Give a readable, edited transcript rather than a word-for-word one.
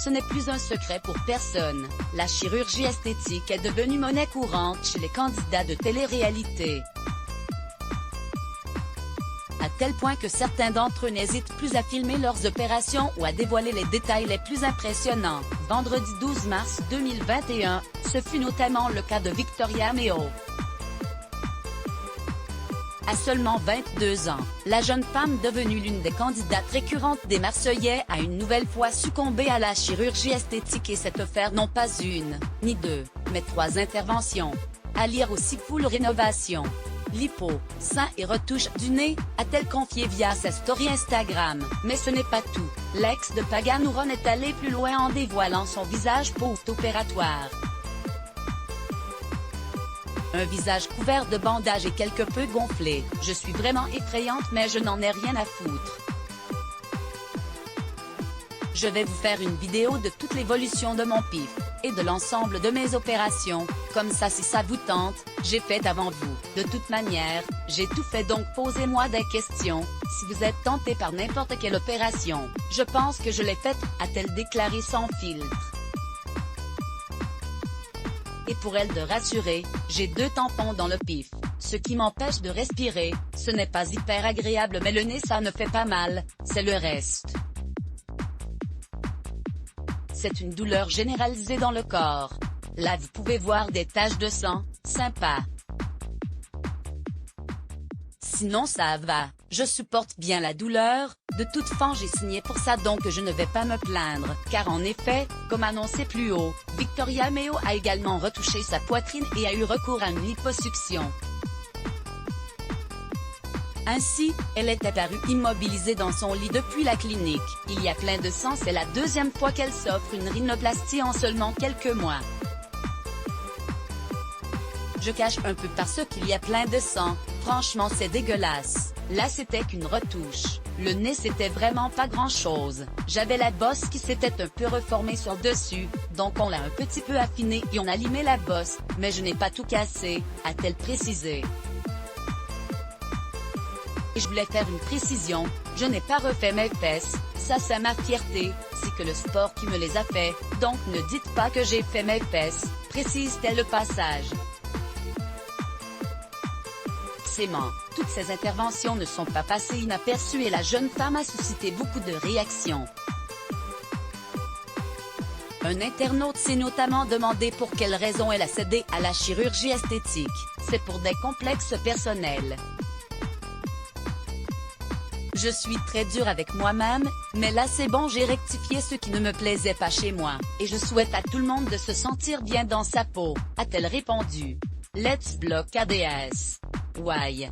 Ce n'est plus un secret pour personne, la chirurgie esthétique est devenue monnaie courante chez les candidats de télé-réalité. À tel point que certains d'entre eux n'hésitent plus à filmer leurs opérations ou à dévoiler les détails les plus impressionnants. Vendredi 12 mars 2021, ce fut notamment le cas de Victoria Meo. À seulement 22 ans, la jeune femme devenue l'une des candidates récurrentes des Marseillais a une nouvelle fois succombé à la chirurgie esthétique et s'est offert non pas une, ni deux, mais 3 interventions. À lire aussi full rénovation. Lipo, sein et retouche du nez, a-t-elle confié via sa story Instagram. Mais ce n'est pas tout, l'ex de Pagan Ouron est allé plus loin en dévoilant son visage post-opératoire. Un visage couvert de bandages et quelque peu gonflé. Je suis vraiment effrayante mais je n'en ai rien à foutre. Je vais vous faire une vidéo de toute l'évolution de mon pif, et de l'ensemble de mes opérations, comme ça si ça vous tente, j'ai fait avant vous. De toute manière, j'ai tout fait donc posez-moi des questions, si vous êtes tenté par n'importe quelle opération. Je pense que je l'ai faite, a-t-elle déclaré sans filtre. Et pour elle de rassurer, j'ai 2 tampons dans le pif, ce qui m'empêche de respirer, ce n'est pas hyper agréable mais le nez ça ne fait pas mal, c'est le reste. C'est une douleur généralisée dans le corps. Là vous pouvez voir des taches de sang, sympa. Sinon ça va, je supporte bien la douleur, de toute façon j'ai signé pour ça donc je ne vais pas me plaindre, car en effet, comme annoncé plus haut, Victoria Meo a également retouché sa poitrine et a eu recours à une liposuction. Ainsi, elle est apparue immobilisée dans son lit depuis la clinique. Il y a plein de sang, c'est la 2e fois qu'elle s'offre une rhinoplastie en seulement quelques mois. Je cache un peu parce qu'il y a plein de sang, franchement c'est dégueulasse. Là c'était qu'une retouche, le nez c'était vraiment pas grand chose, j'avais la bosse qui s'était un peu reformée sur dessus, donc on l'a un petit peu affinée et on a limé la bosse, mais je n'ai pas tout cassé, a-t-elle précisé. Et je voulais faire une précision, je n'ai pas refait mes fesses, ça c'est ma fierté, c'est que le sport qui me les a fait, donc ne dites pas que j'ai fait mes fesses, précise-t-elle au passage. Toutes ces interventions ne sont pas passées inaperçues et la jeune femme a suscité beaucoup de réactions. Un internaute s'est notamment demandé pour quelle raison elle a cédé à la chirurgie esthétique. C'est pour des complexes personnels. Je suis très dure avec moi-même, mais là c'est bon j'ai rectifié ce qui ne me plaisait pas chez moi, et je souhaite à tout le monde de se sentir bien dans sa peau, a-t-elle répondu. Let's block ADS. Why?